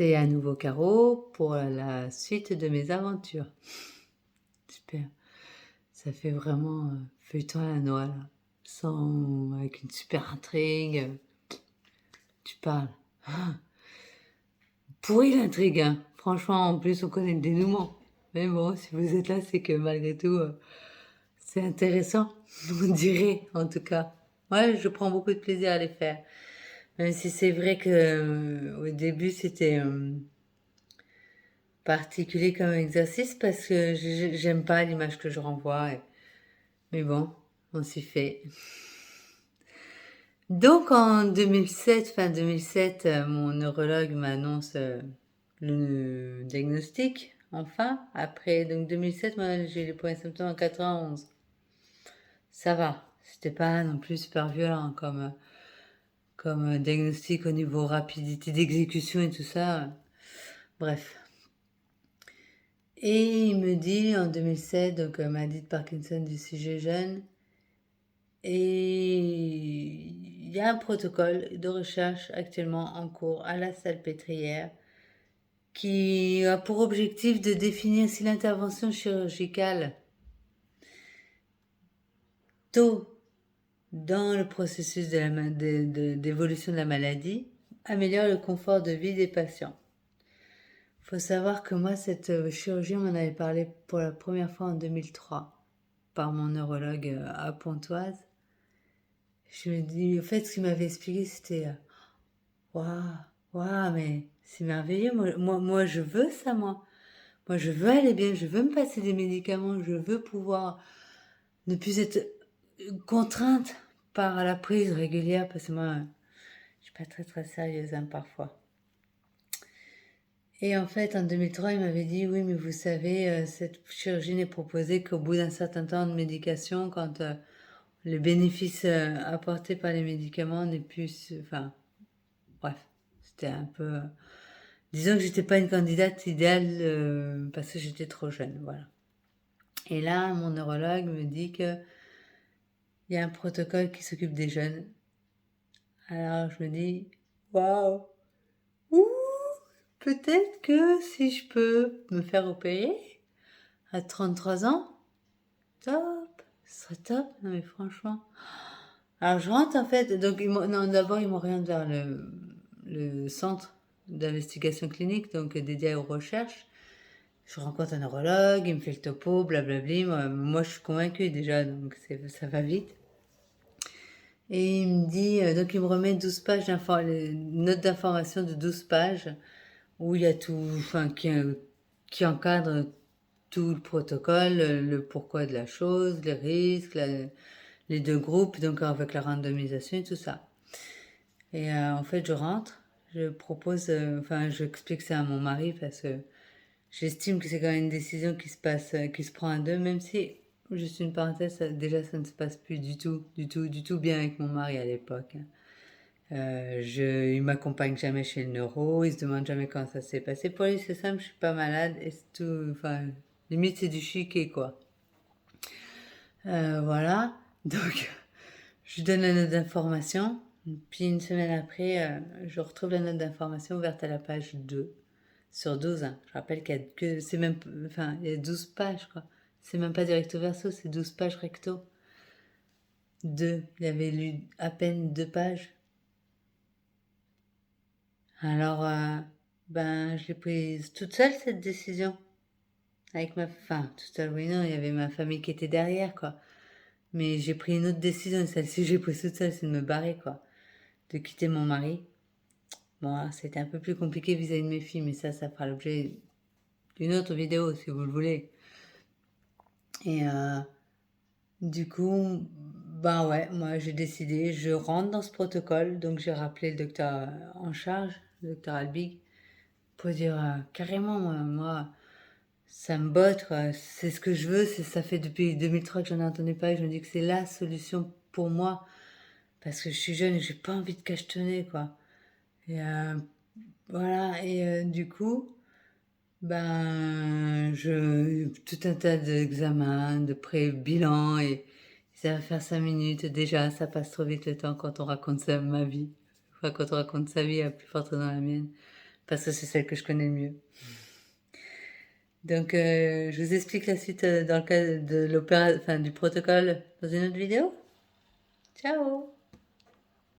C'est un nouveau carreau pour la suite de mes aventures. Super. Ça fait vraiment feuilleton à la noix, là. Avec une super intrigue. Tu parles. Ah, pourri l'intrigue, hein. Franchement, en plus, on connaît le dénouement. Mais bon, si vous êtes là, c'est que malgré tout, c'est intéressant. On dirait, en tout cas. Ouais, je prends beaucoup de plaisir à les faire. Même si c'est vrai que au début, c'était particulier comme exercice parce que j'aime pas l'image que je renvoie. Mais bon, on s'y fait. Donc en 2007, fin 2007, mon neurologue m'annonce le diagnostic, enfin. Après, donc 2007, moi j'ai eu les premiers symptômes en 91. Ça va, c'était pas non plus super violent comme diagnostic au niveau rapidité d'exécution et tout ça. Bref. Et il me dit en 2007, donc maladie de Parkinson du sujet jeune, et il y a un protocole de recherche actuellement en cours à la Salpêtrière qui a pour objectif de définir si l'intervention chirurgicale tôt dans le processus d'évolution de la maladie améliore le confort de vie des patients. Il faut savoir que moi, cette chirurgie, on m'en avait parlé pour la première fois en 2003 par mon neurologue à Pontoise. Je me dis, en fait, ce qu'il m'avait expliqué, c'était waouh, waouh, mais c'est merveilleux. Moi, je veux ça, moi. Moi, je veux aller bien, je veux me passer des médicaments, je veux pouvoir ne plus être contrainte par la prise régulière, parce que moi, je suis pas très très sérieuse hein, parfois. Et en fait, en 2003, il m'avait dit, oui, mais vous savez, cette chirurgie n'est proposée qu'au bout d'un certain temps de médication, quand les bénéfices apportés par les médicaments n'est plus... Enfin, bref, c'était un peu... disons que j'étais pas une candidate idéale parce que j'étais trop jeune, voilà. Et là, mon neurologue me dit que il y a un protocole qui s'occupe des jeunes. Alors je me dis, waouh, ouh, peut-être que si je peux me faire opérer à 33 ans, top, ce serait top. Non mais franchement. Alors je rentre en fait, donc non, d'abord ils m'orientent vers le centre d'investigation clinique, donc dédié aux recherches. Je rencontre un neurologue, il me fait le topo, blablabli. Moi je suis convaincue déjà, donc ça va vite. Et il me dit, donc il me remet 12 pages notes d'information de 12 pages où il y a tout, enfin, qui encadre tout le protocole, le pourquoi de la chose, les risques, les deux groupes, donc avec la randomisation et tout ça. Et en fait, je rentre, je propose, enfin, j'explique ça à mon mari parce que j'estime que c'est quand même une décision qui se prend à deux, même si, juste une parenthèse, déjà ça ne se passe plus du tout bien avec mon mari à l'époque. Hein. Il m'accompagne jamais chez le neuro, il se demande jamais comment ça s'est passé. Pour lui, c'est simple, je suis pas malade et c'est tout. Enfin, limite, c'est du chiquet, quoi. Voilà. Donc, je donne la note d'information. Puis une semaine après, je retrouve la note d'information ouverte à la page 2 sur 12. Hein. Je rappelle qu'il y a que, c'est même, enfin, il y a 12 pages, quoi. C'est même pas du recto verso, c'est 12 pages recto. 2. Il avait lu à peine 2 pages. Alors, ben, je l'ai prise toute seule, cette décision. Avec enfin, toute seule, oui, non, il y avait ma famille qui était derrière, quoi. Mais j'ai pris une autre décision, celle-ci, j'ai prise toute seule, c'est de me barrer, quoi. De quitter mon mari. Bon, alors, c'était un peu plus compliqué vis-à-vis de mes filles, mais ça fera l'objet d'une autre vidéo, si vous le voulez. Et du coup, ben ouais, moi j'ai décidé, je rentre dans ce protocole, donc j'ai rappelé le docteur en charge, le docteur Albig, pour dire carrément, moi ça me botte, quoi. C'est ce que je veux, ça fait depuis 2003 que j'en ai entendu parler, je me dis que c'est la solution pour moi, parce que je suis jeune et j'ai pas envie de cachetonner, quoi. Et voilà, et du coup, ben, tout un tas d'examens, de pré-bilans, et ça va faire 5 minutes. Déjà, ça passe trop vite le temps quand on raconte ma vie. Enfin, quand on raconte sa vie, à plus forte dans la mienne. parce que c'est celle que je connais le mieux. Donc, je vous explique la suite dans le cas de du protocole dans une autre vidéo. Ciao!